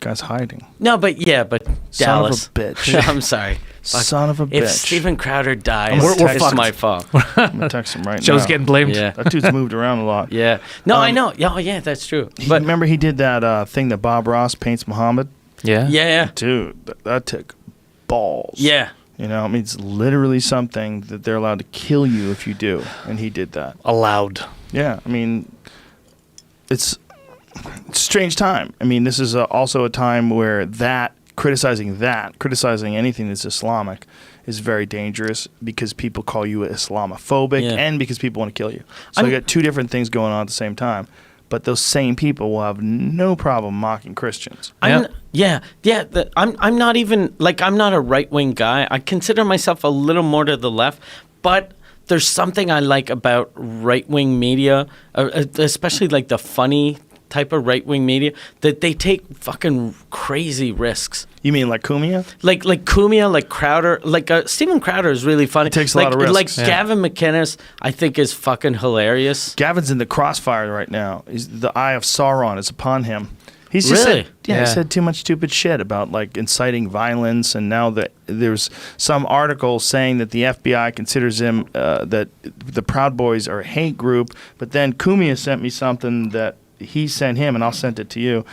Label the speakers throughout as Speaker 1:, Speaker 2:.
Speaker 1: Guy's hiding.
Speaker 2: No, but Dallas.
Speaker 1: Son of a bitch.
Speaker 2: I'm sorry.
Speaker 1: Son of a bitch.
Speaker 2: If Steven Crowder dies,
Speaker 1: We're
Speaker 2: it's
Speaker 1: fucked.
Speaker 2: my fault.
Speaker 1: I'm gonna text him right now.
Speaker 3: Joe's getting blamed.
Speaker 2: Yeah.
Speaker 1: That dude's moved around a lot.
Speaker 2: Yeah. No, I know. Yeah, that's true. But
Speaker 1: Remember he did that thing that Bob Ross paints Muhammad?
Speaker 3: Yeah.
Speaker 2: yeah.
Speaker 1: Dude, that took balls.
Speaker 2: Yeah.
Speaker 1: You know, I mean, it's literally something that they're allowed to kill you if you do, and he did that.
Speaker 3: Allowed.
Speaker 1: Yeah, I mean, it's a strange time. I mean, this is also a time where criticizing anything that's Islamic is very dangerous because people call you Islamophobic and because people want to kill you. So you got two different things going on at the same time. But those same people will have no problem mocking Christians.
Speaker 2: I'm not even I'm not a right-wing guy. I consider myself a little more to the left, but there's something I like about right-wing media, especially like the funny type of right-wing media, that they take fucking crazy risks.
Speaker 1: You mean like Cumia?
Speaker 2: Like Cumia, like Crowder, Steven Crowder is really funny.
Speaker 1: He takes a lot of risks.
Speaker 2: Like Gavin McInnes, I think is fucking hilarious.
Speaker 1: Gavin's in the crossfire right now. The eye of Sauron is upon him. He's just
Speaker 2: Really?
Speaker 1: he said too much stupid shit about like inciting violence, and now that there's some article saying that the FBI considers him that the Proud Boys are a hate group, but then Cumia sent me something that he sent him, and I'll send it to you.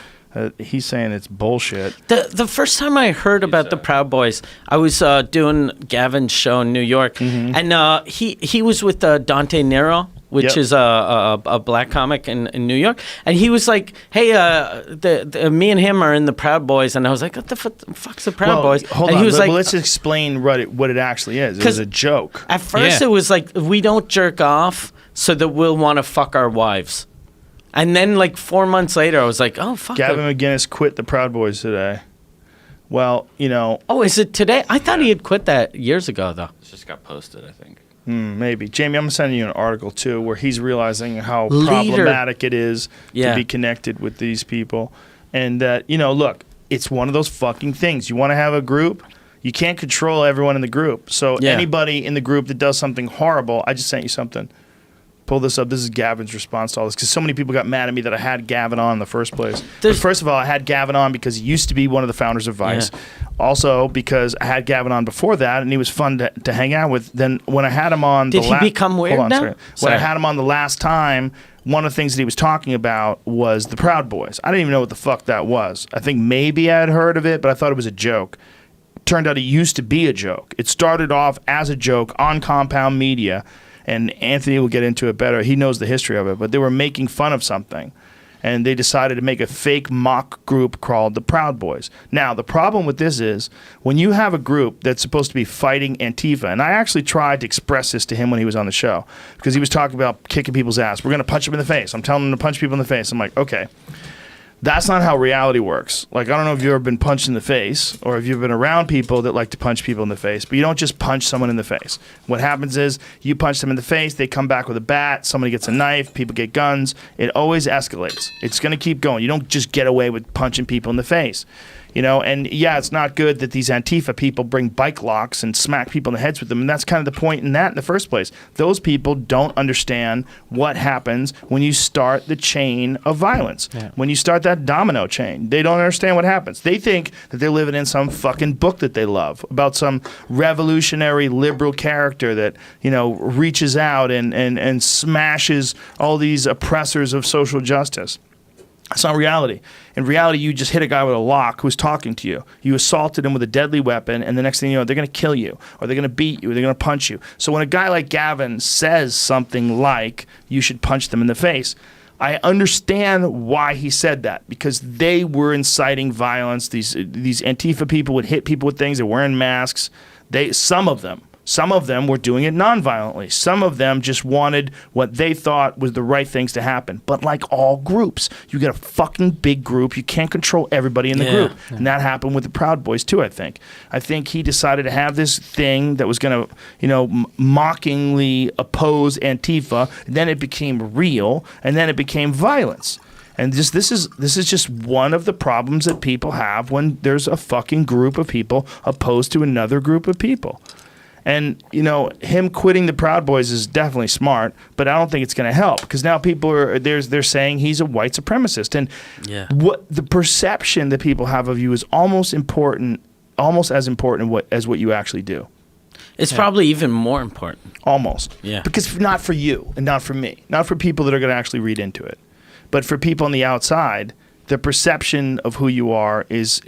Speaker 1: He's saying it's bullshit.
Speaker 2: The first time I heard about the Proud Boys, I was doing Gavin's show in New York, and he was with Dante Nero, which is a black comic in New York, and he was like, "Hey, me and him are in the Proud Boys," and I was like, "What the fuck's the Proud Boys?"
Speaker 1: Hold
Speaker 2: and
Speaker 1: on,
Speaker 2: he was like,
Speaker 1: let's explain what it actually is. It was a joke.
Speaker 2: At first, it was like, we don't jerk off so that we'll want to fuck our wives. And then, like 4 months later, I was like, "Oh fuck!"
Speaker 1: Gavin McInnes quit the Proud Boys today. Well, you know.
Speaker 2: Oh, is it today? I thought he had quit that years ago, though.
Speaker 4: It just got posted, I think.
Speaker 1: Maybe. Jamie, I'm going to send you an article, too, where he's realizing how problematic it is to be connected with these people. And that, look, it's one of those fucking things. You want to have a group, you can't control everyone in the group. So anybody in the group that does something horrible, I just sent you something. Pull this up. This is Gavin's response to all this, because so many people got mad at me that I had Gavin on in the first place. But first of all, I had Gavin on because he used to be one of the founders of Vice. Yeah. Also, because I had Gavin on before that, and he was fun to hang out with. Then when I had him on,
Speaker 2: did he become weird now?
Speaker 1: When I had him on the last time, one of the things that he was talking about was the Proud Boys. I didn't even know what the fuck that was. I think maybe I had heard of it, but I thought it was a joke. Turned out it used to be a joke. It started off as a joke on Compound Media. And Anthony will get into it better. He knows the history of it. But they were making fun of something. And they decided to make a fake mock group called the Proud Boys. Now, the problem with this is when you have a group that's supposed to be fighting Antifa, and I actually tried to express this to him when he was on the show, because he was talking about kicking people's ass. We're going to punch them in the face. I'm telling him to punch people in the face. I'm like, okay. That's not how reality works. Like, I don't know if you've ever been punched in the face or if you've been around people that like to punch people in the face, but you don't just punch someone in the face. What happens is you punch them in the face, they come back with a bat, somebody gets a knife, people get guns. It always escalates. It's going to keep going. You don't just get away with punching people in the face. And yeah, it's not good that these Antifa people bring bike locks and smack people in the heads with them, and that's kind of the point in that in the first place. Those people don't understand what happens when you start the chain of violence. Yeah. When you start that domino chain, they don't understand what happens. They think that they're living in some fucking book that they love about some revolutionary liberal character that, reaches out and smashes all these oppressors of social justice. That's not reality. In reality, you just hit a guy with a lock who's talking to you. You assaulted him with a deadly weapon, and the next thing you know, they're going to kill you, or they're going to beat you, or they're going to punch you. So when a guy like Gavin says something like, you should punch them in the face, I understand why he said that, because they were inciting violence. These Antifa people would hit people with things. They're wearing masks. Some of them were doing it nonviolently. Some of them just wanted what they thought was the right things to happen. But like all groups, you get a fucking big group. You can't control everybody in the group. Yeah. And that happened with the Proud Boys too, I think. I think he decided to have this thing that was going to, mockingly oppose Antifa. And then it became real. And then it became violence. And this is just one of the problems that people have when there's a fucking group of people opposed to another group of people. And, him quitting the Proud Boys is definitely smart, but I don't think it's going to help because now people they're saying he's a white supremacist. And what the perception that people have of you is almost as important as what you actually do.
Speaker 2: It's probably even more important.
Speaker 1: Almost.
Speaker 2: Yeah.
Speaker 1: Because not for you and not for me, not for people that are going to actually read into it, but for people on the outside, the perception of who you are is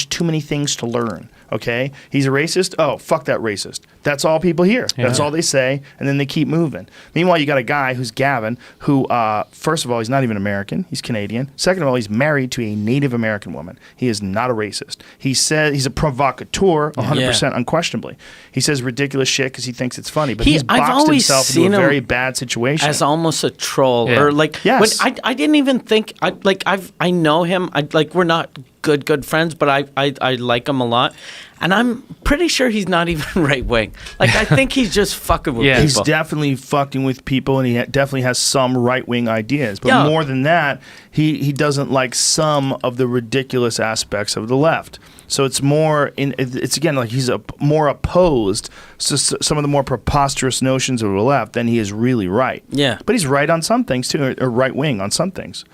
Speaker 1: too many things to learn. Okay, he's a racist. Oh, fuck that racist. That's all people hear. Yeah. That's all they say, and then they keep moving. Meanwhile, you got a guy who's Gavin, who first of all, he's not even American. He's Canadian. Second of all, he's married to a Native American woman. He is not a racist. He said he's a provocateur, 100% unquestionably. He says ridiculous shit because he thinks it's funny, but he's boxed himself into a very bad situation
Speaker 2: as almost a troll or like.
Speaker 1: Yes.
Speaker 2: I didn't even think I know him. We're not good friends, but I like him a lot. And I'm pretty sure he's not even right wing. Like, I think he's just fucking with people.
Speaker 1: He's definitely fucking with people, and he definitely has some right wing ideas. But more than that, he doesn't like some of the ridiculous aspects of the left. So it's it's again like he's more opposed to some of the more preposterous notions of the left than he is really right.
Speaker 2: Yeah.
Speaker 1: But he's right on some things too, or right wing on some things.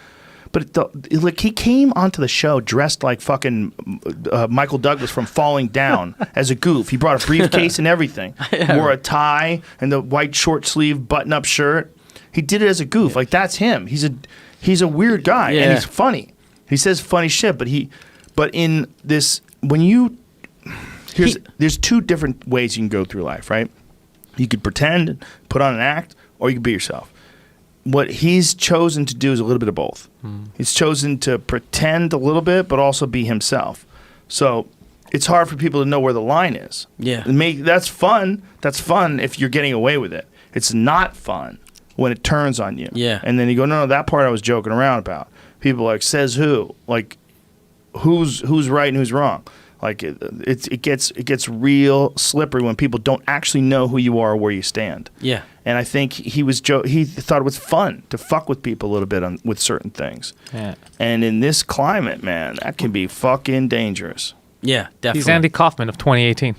Speaker 1: But he came onto the show dressed like fucking Michael Douglas from Falling Down as a goof. He brought a briefcase and everything. Wore a tie and the white short sleeve button up shirt. He did it as a goof. Like that's him. He's a weird guy and he's funny. He says funny shit. But in this there's two different ways you can go through life, right? You could pretend, put on an act, or you could be yourself. What he's chosen to do is a little bit of both. He's chosen to pretend a little bit, but also be himself. So it's hard for people to know where the line is.
Speaker 2: Yeah.
Speaker 1: That's fun. That's fun if you're getting away with it. It's not fun when it turns on you.
Speaker 2: Yeah.
Speaker 1: And then you go, no, that part I was joking around about. People like, says who? Like, who's right and who's wrong? Like it gets real slippery when people don't actually know who you are or where you stand.
Speaker 2: Yeah.
Speaker 1: And I think he thought it was fun to fuck with people a little bit with certain things.
Speaker 3: Yeah.
Speaker 1: And in this climate, man, that can be fucking dangerous.
Speaker 2: Yeah, definitely.
Speaker 3: He's Andy Kaufman of 2018.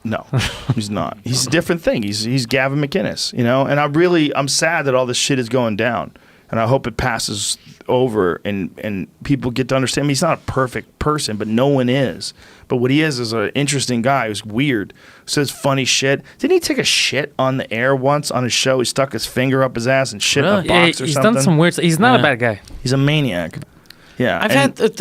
Speaker 1: No, he's not. He's a different thing. He's Gavin McInnes, And I'm sad that all this shit is going down. And I hope it passes over and people get to understand. I mean, he's not a perfect person, but no one is. But what he is an interesting guy who's weird, says funny shit. Didn't he take a shit on the air once on his show? He stuck his finger up his ass and shit in a box or
Speaker 3: he's
Speaker 1: something.
Speaker 3: Done some weird. He's not a bad guy.
Speaker 1: He's a maniac. Yeah.
Speaker 2: I've had